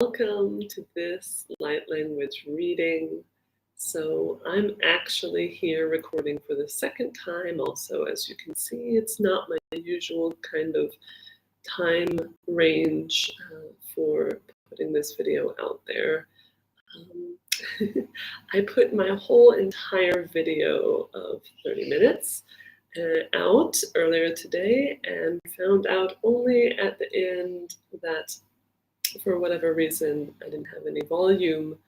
Welcome to this light language reading. So I'm actually here recording for the second time also. As you can see, it's not my usual kind of time range for putting this video out there. I put my whole entire video of 30 minutes out earlier today and found out only at the end that for whatever reason, I didn't have any volume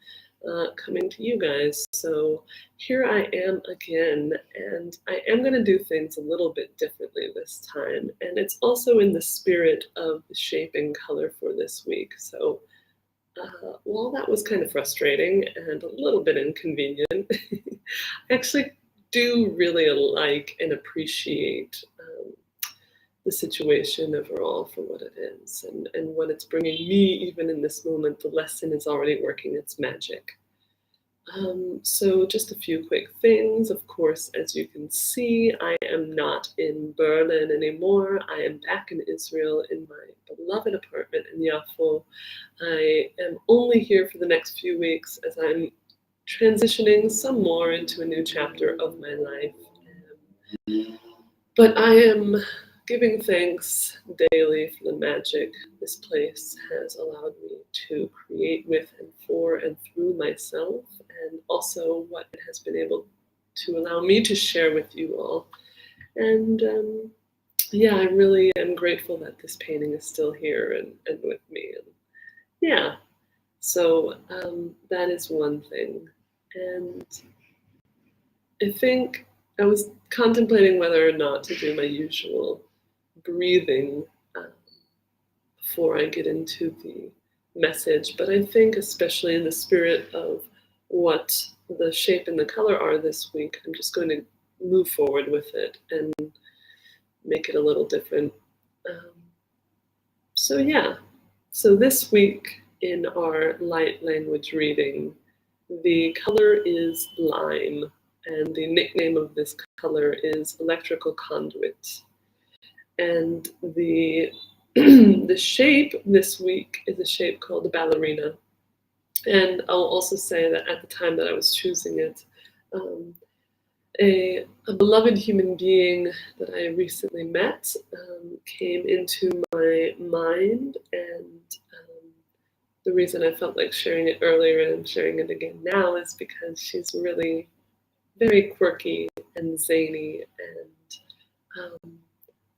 coming to you guys. So here I am again, and I am going to do things a little bit differently this time. And it's also in the spirit of the shape and color for this week. So while that was kind of frustrating and a little bit inconvenient, I actually do really like and appreciate the situation overall for what it is and what it's bringing me. Even in this moment, the lesson is already working its magic. So just a few quick things. Of course, as you can see, I am not in Berlin anymore. I am back in Israel in my beloved apartment in Yafo. I am only here for the next few weeks as I'm transitioning some more into a new chapter of my life. But I am giving thanks daily for the magic this place has allowed me to create with and for and through myself, and also what it has been able to allow me to share with you all. And yeah, I really am grateful that this painting is still here and with me. And yeah, so that is one thing. And I think I was contemplating whether or not to do my usual breathing before I get into the message, but I think especially in the spirit of what the shape and the color are this week, I'm just going to move forward with it and make it a little different. So yeah, so this week in our light language reading, the color is lime, and the nickname of this color is electrical conduit. And the the shape this week is a shape called the ballerina. And I'll also say that at the time that I was choosing it, a beloved human being that I recently met came into my mind, and the reason I felt like sharing it earlier and sharing it again now is because she's really very quirky and zany, and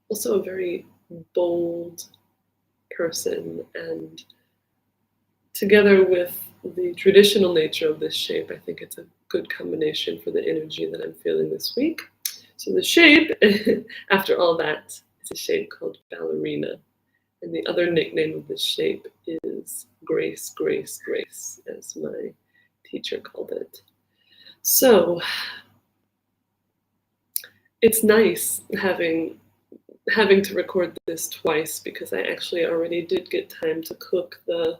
also a very bold person. And together with the traditional nature of this shape, I think it's a good combination for the energy that I'm feeling this week. So the shape, after all that, is a shape called ballerina. And the other nickname of this shape is grace, grace, grace, as my teacher called it. So it's nice having to record this twice, because I actually already did get time to cook the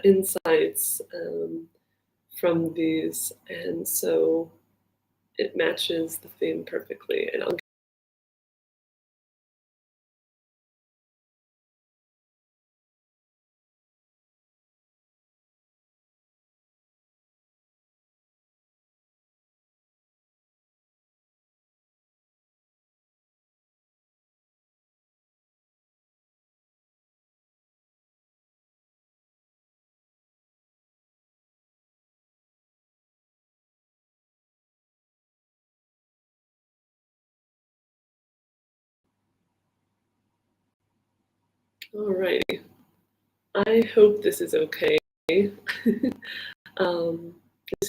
insights from these, and so it matches the theme perfectly. And alrighty, I hope this is okay. This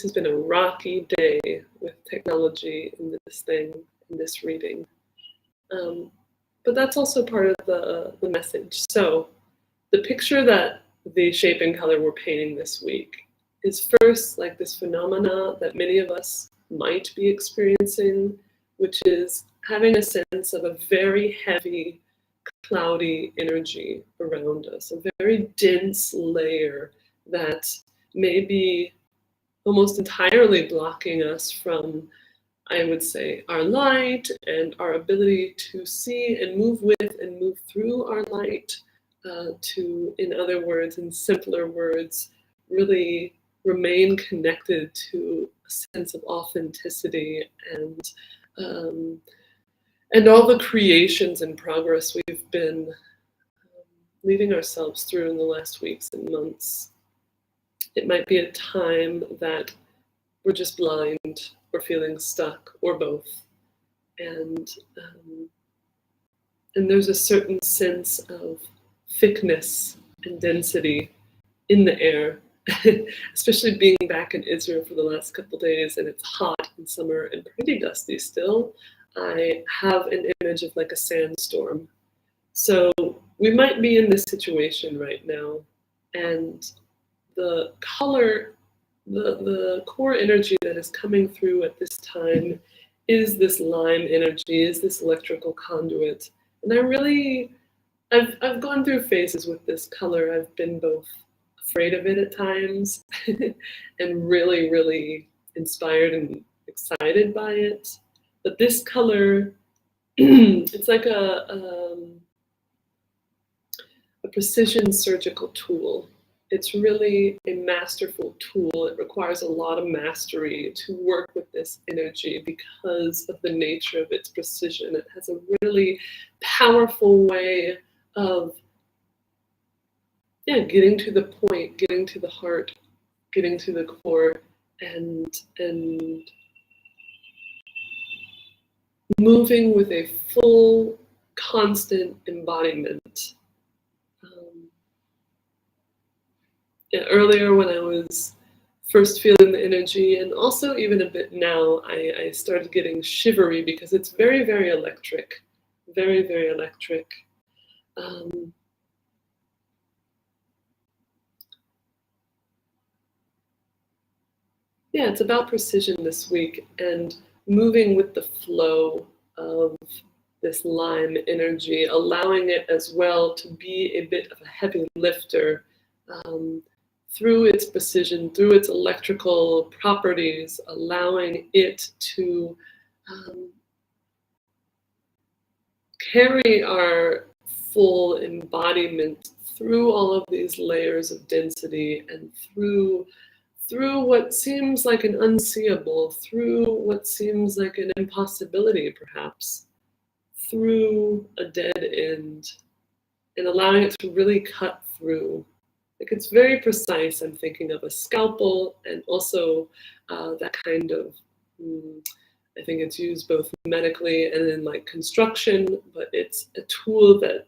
has been a rocky day with technology in this reading. But that's also part of the message. So the picture that the shape and color we're painting this week is first like this phenomena that many of us might be experiencing, which is having a sense of a very heavy, cloudy energy around us, a very dense layer that may be almost entirely blocking us from, I would say, our light and our ability to see and move with and move through our light. to, in other words, in simpler words, really remain connected to a sense of authenticity and all the creations and progress we've been leading ourselves through in the last weeks and months. It might be a time that we're just blind or feeling stuck or both. And there's a certain sense of thickness and density in the air, especially being back in Israel for the last couple days, and it's hot in summer and pretty dusty still. I have an image of like a sandstorm. So we might be in this situation right now, and the color, the core energy that is coming through at this time is this lime energy, is this electrical conduit. And I've gone through phases with this color. I've been both afraid of it at times and really, really inspired and excited by it. But this color, it's like a precision surgical tool. It's really a masterful tool. It requires a lot of mastery to work with this energy because of the nature of its precision. It has a really powerful way of getting to the point, getting to the heart, getting to the core, and moving with a full, constant embodiment. Earlier when I was first feeling the energy, and also even a bit now, I started getting shivery because it's very, very electric. Very, very electric. It's about precision this week and moving with the flow of this lime energy, allowing it as well to be a bit of a heavy lifter through its precision, through its electrical properties, allowing it to carry our full embodiment through all of these layers of density and through what seems like an unseeable, through what seems like an impossibility perhaps, through a dead end, and allowing it to really cut through. Like it's very precise. I'm thinking of a scalpel, and also that kind of, I think it's used both medically and in like construction, but it's a tool that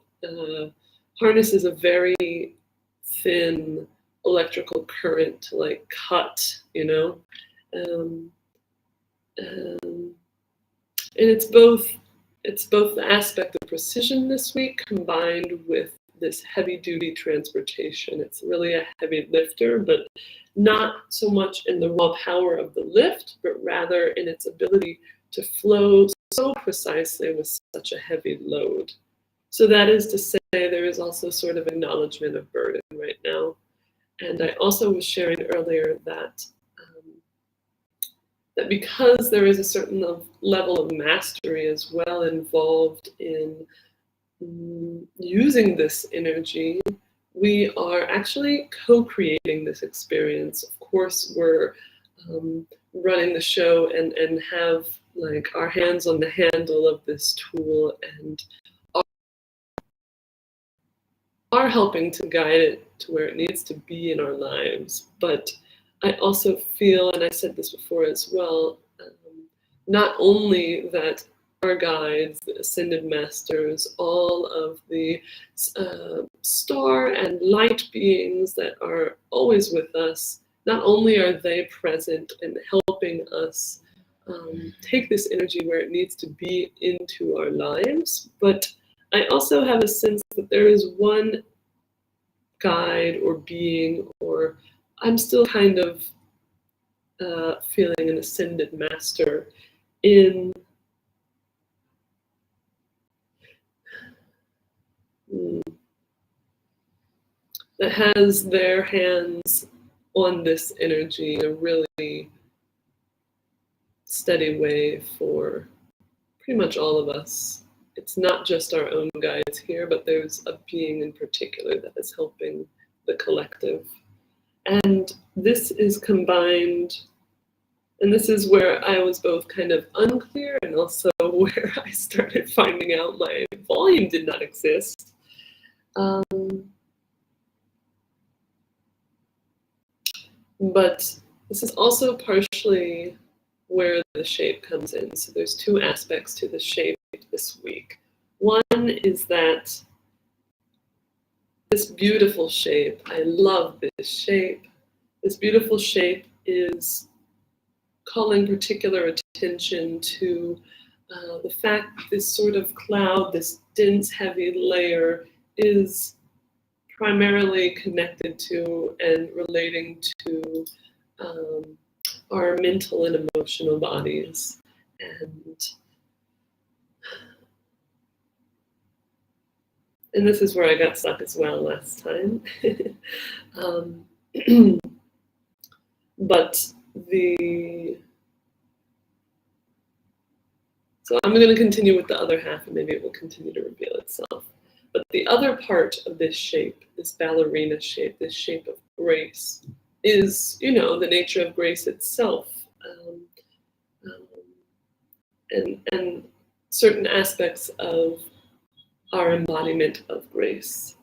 harnesses a very thin electrical current to like cut, and it's both the aspect of precision this week combined with this heavy duty transportation. It's really a heavy lifter, but not so much in the raw power of the lift, but rather in its ability to flow so precisely with such a heavy load. So that is to say, there is also sort of acknowledgement of burden right now. And I also was sharing earlier that that because there is a certain level of mastery as well involved in using this energy, we are actually co-creating this experience. Of course, we're running the show and have like our hands on the handle of this tool and are helping to guide it to where it needs to be in our lives. But I also feel, and I said this before as well, not only that our guides, the ascended masters, all of the star and light beings that are always with us, not only are they present and helping us take this energy where it needs to be into our lives, but I also have a sense that there is one guide or being, or I'm still kind of feeling an ascended master in that has their hands on this energy in a really steady way for pretty much all of us. it's not just our own guides here, but there's a being in particular that is helping the collective. And this is combined, and this is where I was both kind of unclear and also where I started finding out my volume did not exist. But this is also partially where the shape comes in. So there's two aspects to the shape this week. One is that this beautiful shape, I love this shape. This beautiful shape is calling particular attention to the fact that this sort of cloud, this dense, heavy layer, is primarily connected to and relating to our mental and emotional bodies. And this is where I got stuck as well last time. So I'm going to continue with the other half and maybe it will continue to reveal itself. But the other part of this shape, this ballerina shape, this shape of grace, is, you know, the nature of grace itself. And certain aspects of our embodiment of grace.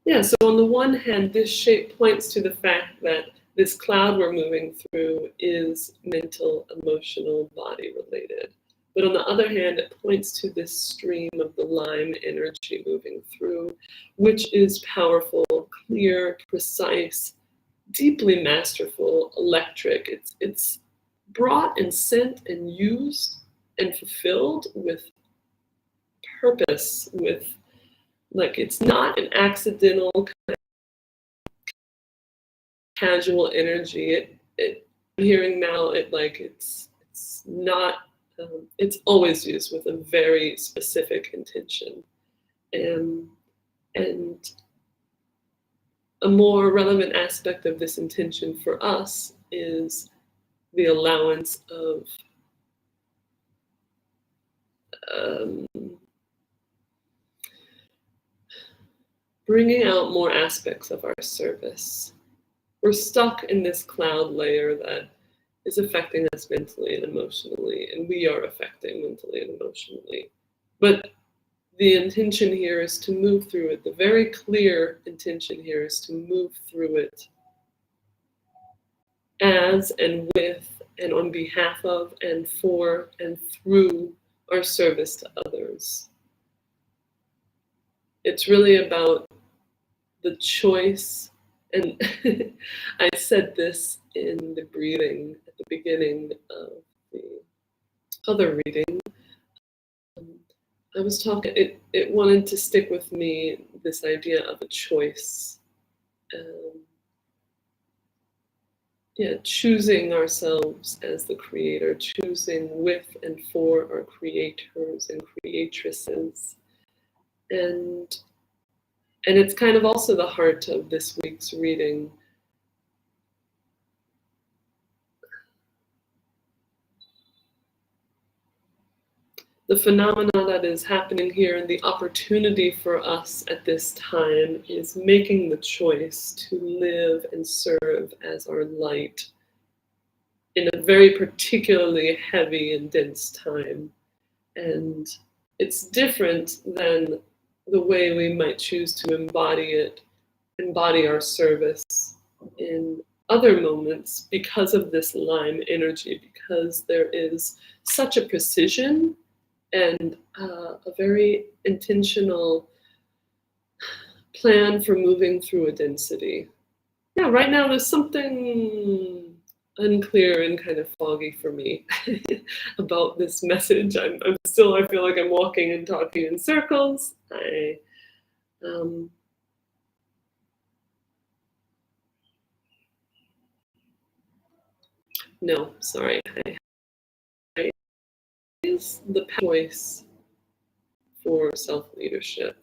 Yeah, so on the one hand, this shape points to the fact that this cloud we're moving through is mental, emotional, body related. But on the other hand, it points to this stream of the lime energy moving through, which is powerful, clear, precise, deeply masterful, electric. It's brought and sent and used and fulfilled with purpose, with, like, it's not an accidental kind of casual energy. I'm hearing now it's not, it's always used with a very specific intention. And a more relevant aspect of this intention for us is the allowance of bringing out more aspects of our service. We're stuck in this cloud layer that is affecting us mentally and emotionally, and we are affecting mentally and emotionally. But the intention here is to move through it. The very clear intention here is to move through it as and with and on behalf of and for and through our service to others. It's really about the choice, and I said this in the breathing at the beginning of the other reading. I was talking, it wanted to stick with me, this idea of a choice. Choosing ourselves as the creator, choosing with and for our creators and creatresses. And it's kind of also the heart of this week's reading. The phenomena that is happening here and the opportunity for us at this time is making the choice to live and serve as our light in a very particularly heavy and dense time. And it's different than the way we might choose to embody our service in other moments because of this lime energy, because there is such a precision and a very intentional plan for moving through a density. Yeah, right now there's something unclear and kind of foggy for me about this message. I feel like I'm walking and talking in circles. No, sorry. Is the choice for self-leadership,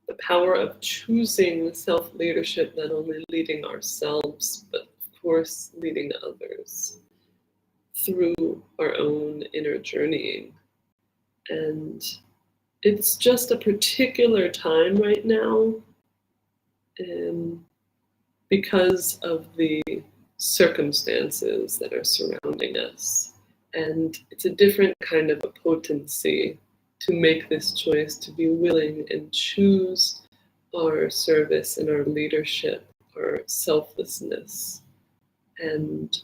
the power of choosing self-leadership, not only leading ourselves, but of course leading others. through our own inner journeying. And it's just a particular time right now, because of the circumstances that are surrounding us. And it's a different kind of a potency to make this choice, to be willing and choose our service and our leadership, our selflessness. And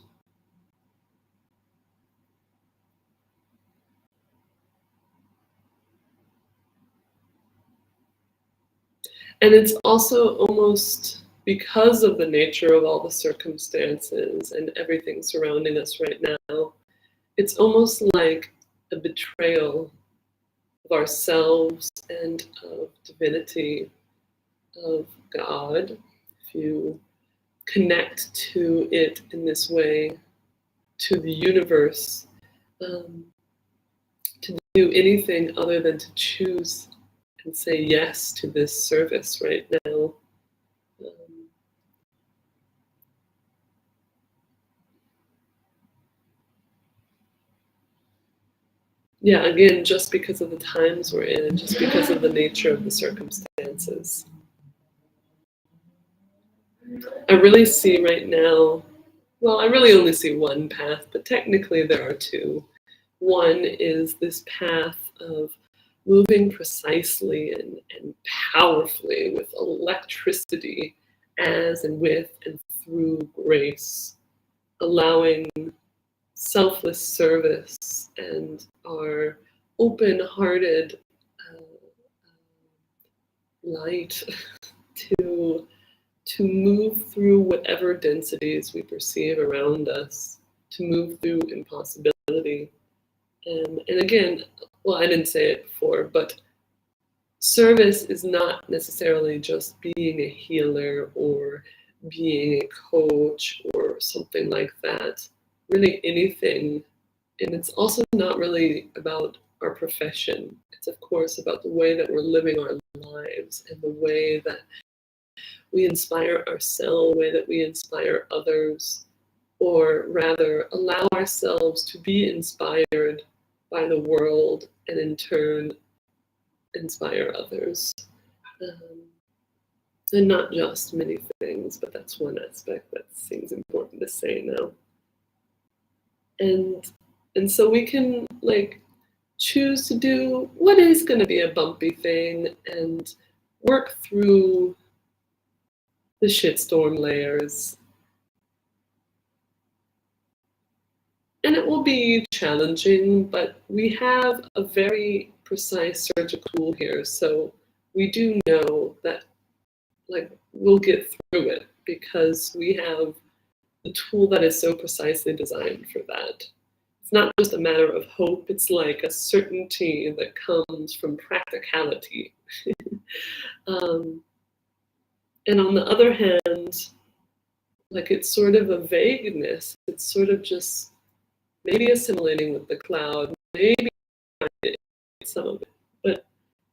it's also almost because of the nature of all the circumstances and everything surrounding us right now, it's almost like a betrayal of ourselves and of divinity, of God. If you connect to it in this way, to the universe, to do anything other than to choose and say yes to this service right now. Yeah, again, just because of the times we're in, and just because of the nature of the circumstances. I really see right now, well, I really only see one path, but technically there are two. One is this path of moving precisely and powerfully with electricity as and with and through grace, allowing selfless service and our open-hearted light to move through whatever densities we perceive around us, to move through impossibility. And again, well, I didn't say it before, but service is not necessarily just being a healer or being a coach or something like that. Really anything. And it's also not really about our profession. It's of course about the way that we're living our lives and the way that we inspire ourselves, the way that we inspire others, or rather allow ourselves to be inspired by the world and in turn inspire others. And not just many things, but that's one aspect that seems important to say now. And so we can choose to do what is going to be a bumpy thing and work through the shitstorm layers. And it will be challenging, but we have a very precise surgical tool here. So we do know that we'll get through it because we have the tool that is so precisely designed for that. It's not just a matter of hope, it's like a certainty that comes from practicality. And on the other hand, it's sort of a vagueness. It's sort of just maybe assimilating with the cloud, maybe some of it, but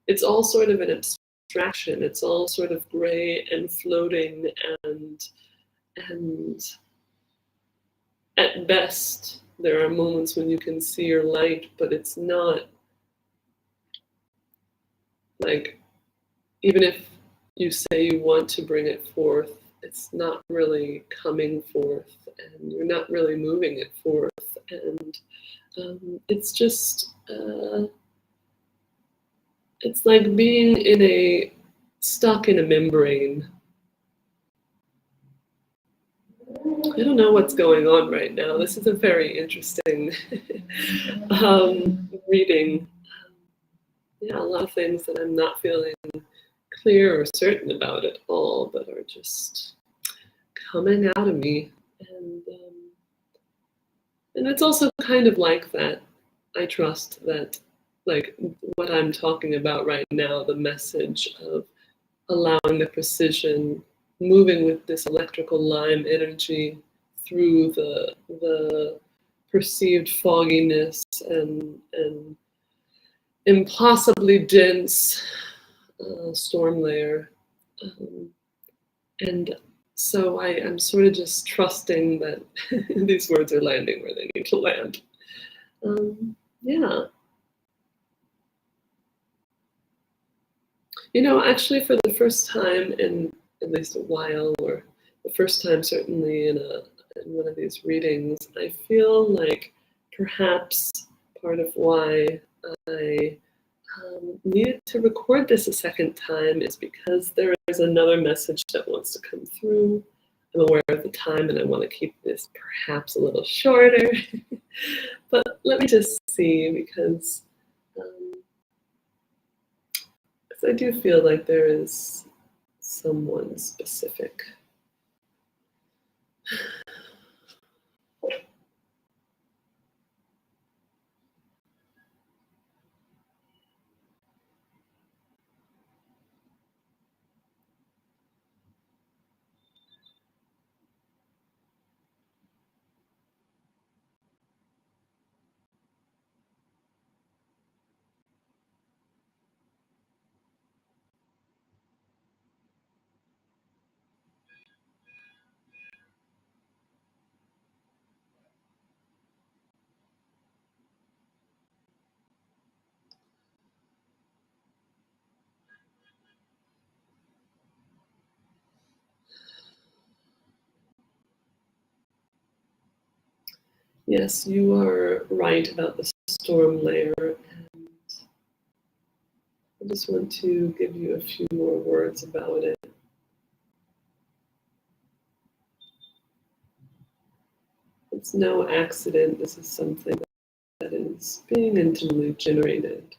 it's all sort of an abstraction. It's all sort of gray and floating and at best, there are moments when you can see your light, but it's not even if you say you want to bring it forth, it's not really coming forth and you're not really moving it forth. And it's just, it's like being stuck in a membrane. I don't know what's going on right now. This is a very interesting reading. Yeah, a lot of things that I'm not feeling clear or certain about at all, but are just coming out of me. And it's also kind of like that. I trust that, what I'm talking about right now, the message of allowing the precision, moving with this electrical line energy through the perceived fogginess and impossibly dense storm layer, and So I'm sort of just trusting that these words are landing where they need to land. Yeah. Actually, for the first time in at least a while, or the first time certainly in one of these readings, I feel like perhaps part of why I needed to record this a second time is because there is another message that wants to come through. I'm aware of the time and I want to keep this perhaps a little shorter. But let me just see, because I do feel like there is someone specific. Yes, you are right about the storm layer, and I just want to give you a few more words about it. It's no accident. This is something that is being internally generated.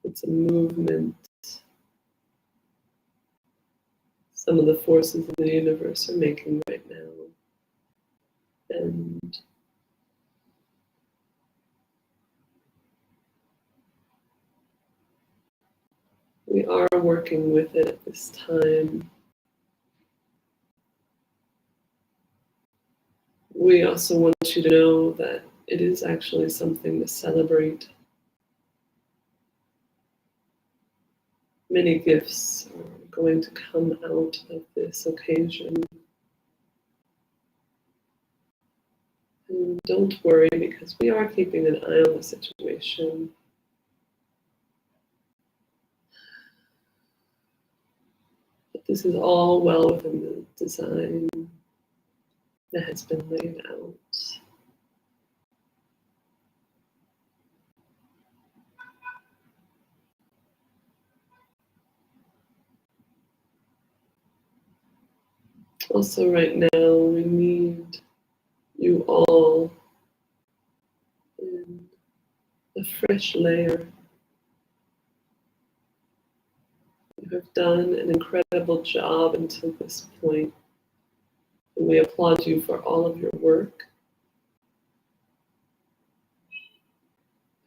It's a movement. Some of the forces of the universe are making right now. And we are working with it at this time. We also want you to know that it is actually something to celebrate. Many gifts are going to come out of this occasion. And don't worry, because we are keeping an eye on the situation. But this is all well within the design that has been laid out. Also, right now, we need you all in a fresh layer. You have done an incredible job until this point, and we applaud you for all of your work.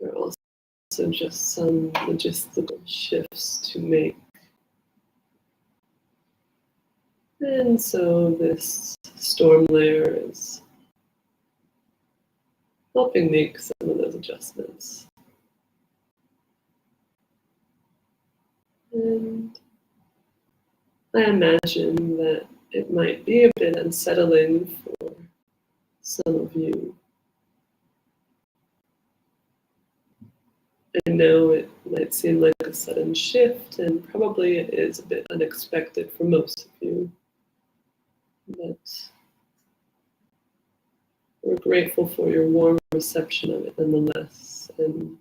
There are also just some logistical shifts to make. And so this storm layer is helping make some of those adjustments. And I imagine that it might be a bit unsettling for some of you. I know it might seem like a sudden shift, and probably it is a bit unexpected for most of you. But we're grateful for your warm reception of it nonetheless. And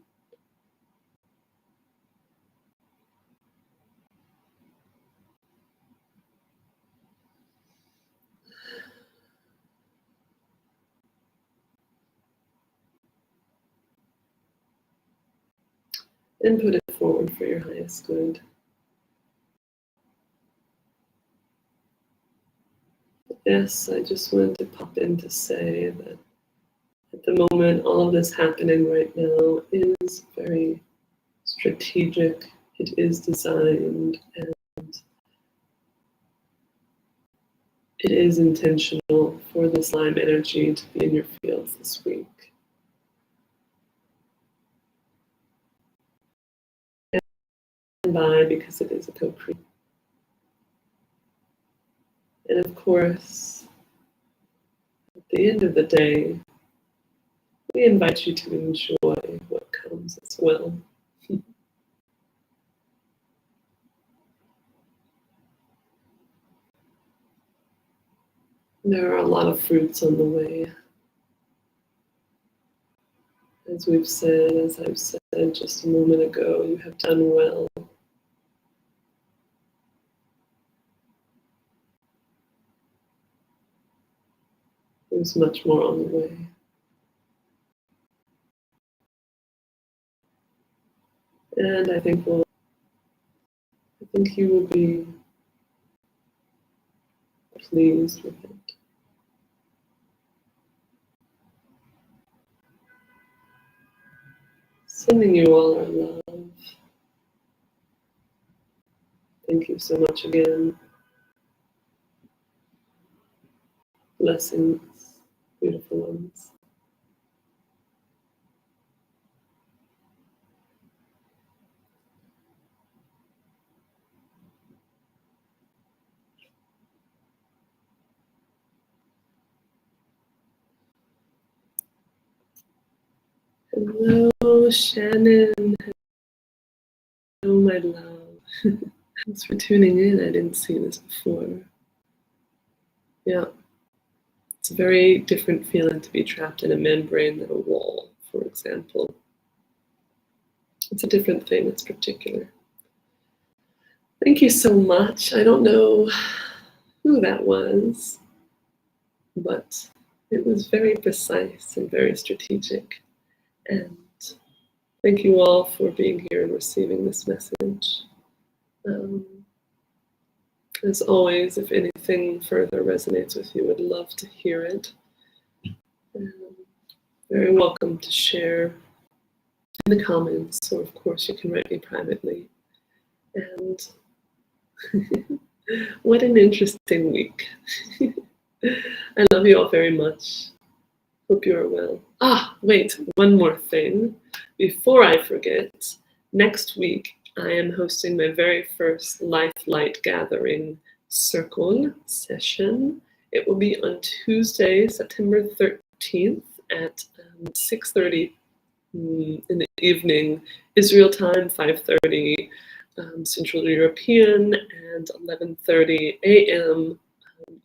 put it forward for your highest good. Yes, I just wanted to pop in to say that at the moment, all of this happening right now is very strategic. It is designed, and it is intentional for this Lyme energy to be in your fields this week. And by, because it is a co-creation. And of course, at the end of the day, we invite you to enjoy what comes as well. There are a lot of fruits on the way. As we've said, as I've said just a moment ago, you have done well. There's much more on the way. And I think you will be pleased with it. Sending you all our love. Thank you so much again. Blessings, beautiful ones. Hello, Shannon. Hello, my love. Thanks for tuning in. I didn't see this before. Yeah. It's a very different feeling to be trapped in a membrane than a wall, for example. It's a different thing, it's particular. Thank you so much. I don't know who that was, but it was very precise and very strategic. And thank you all for being here and receiving this message. As always, if anything further resonates with you, I'd love to hear it. Very welcome to share in the comments, or of course you can write me privately. And what an interesting week. I love you all very much. Hope you are well. Wait, one more thing. Before I forget, next week I am hosting my very first Life Light Gathering Circle session. It will be on Tuesday, September 13th at 6:30 in the evening, Israel time, 5:30 Central European, and 11:30 a.m.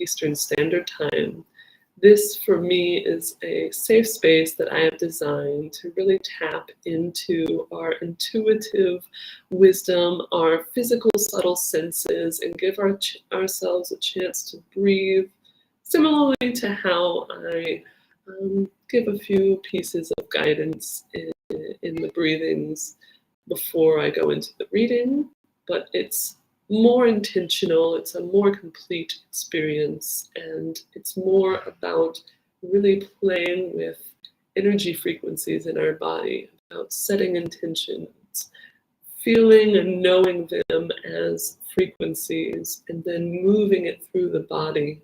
Eastern Standard Time. This, for me, is a safe space that I have designed to really tap into our intuitive wisdom, our physical subtle senses, and give ourselves a chance to breathe, similarly to how I give a few pieces of guidance in the breathings before I go into the reading, but it's more intentional, it's a more complete experience, and it's more about really playing with energy frequencies in our body, about setting intentions, feeling and knowing them as frequencies, and then moving it through the body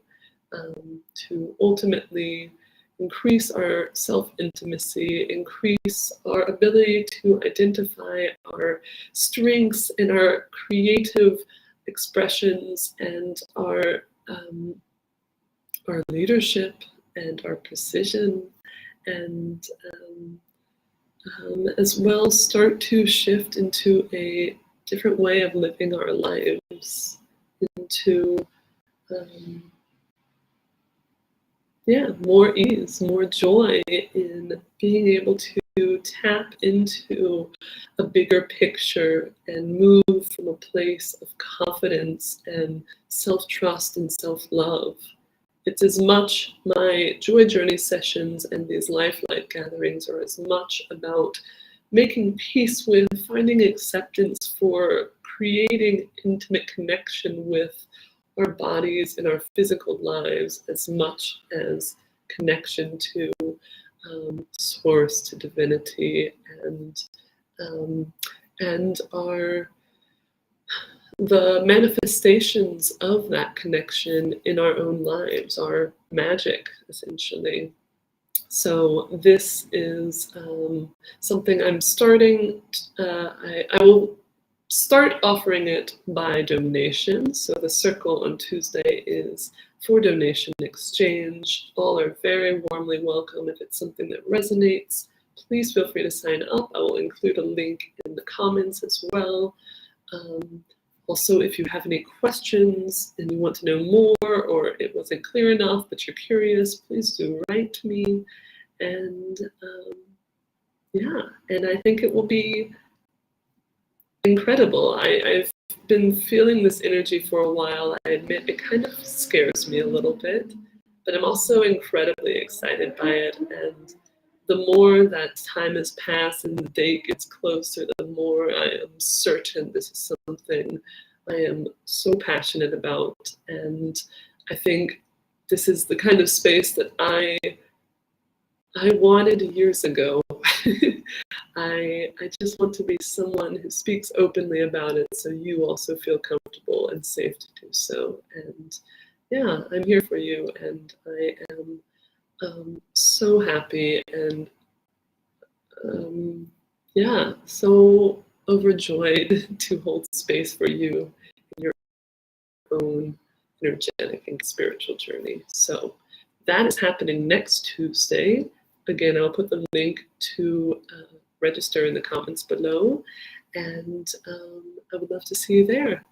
to ultimately increase our self-intimacy, increase our ability to identify our strengths and our creative expressions and our leadership and our precision, and as well start to shift into a different way of living our lives, into more ease, more joy in being able to tap into a bigger picture and move from a place of confidence and self-trust and self-love. It's as much, my Joy Journey sessions and these Life Light gatherings are as much about making peace with, finding acceptance for, creating intimate connection with our bodies and our physical lives, as much as connection to source, to divinity, and the manifestations of that connection in our own lives, our magic, essentially. So this is something I'm starting. I will start offering it by donation. So the circle on Tuesday is for donation exchange. All are very warmly welcome. If it's something that resonates, please feel free to sign up. I will include a link in the comments as well. Also, if you have any questions and you want to know more, or it wasn't clear enough but you're curious, please do write to me. And yeah, and I think it will be incredible. I've been feeling this energy for a while. I admit it kind of scares me a little bit, but I'm also incredibly excited by it. And the more that time has passed and the date gets closer, the more I am certain this is something I am so passionate about. And I think this is the kind of space that I wanted years ago. I just want to be someone who speaks openly about it, so you also feel comfortable and safe to do so. And yeah, I'm here for you, and I am so happy and yeah, so overjoyed to hold space for you in your own energetic and spiritual journey. So that is happening next Tuesday. Again, I'll put the link to register in the comments below, and I would love to see you there.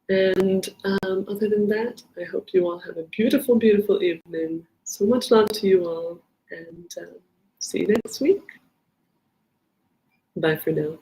And other than that, I hope you all have a beautiful, beautiful evening. So much love to you all, and see you next week. Bye for now.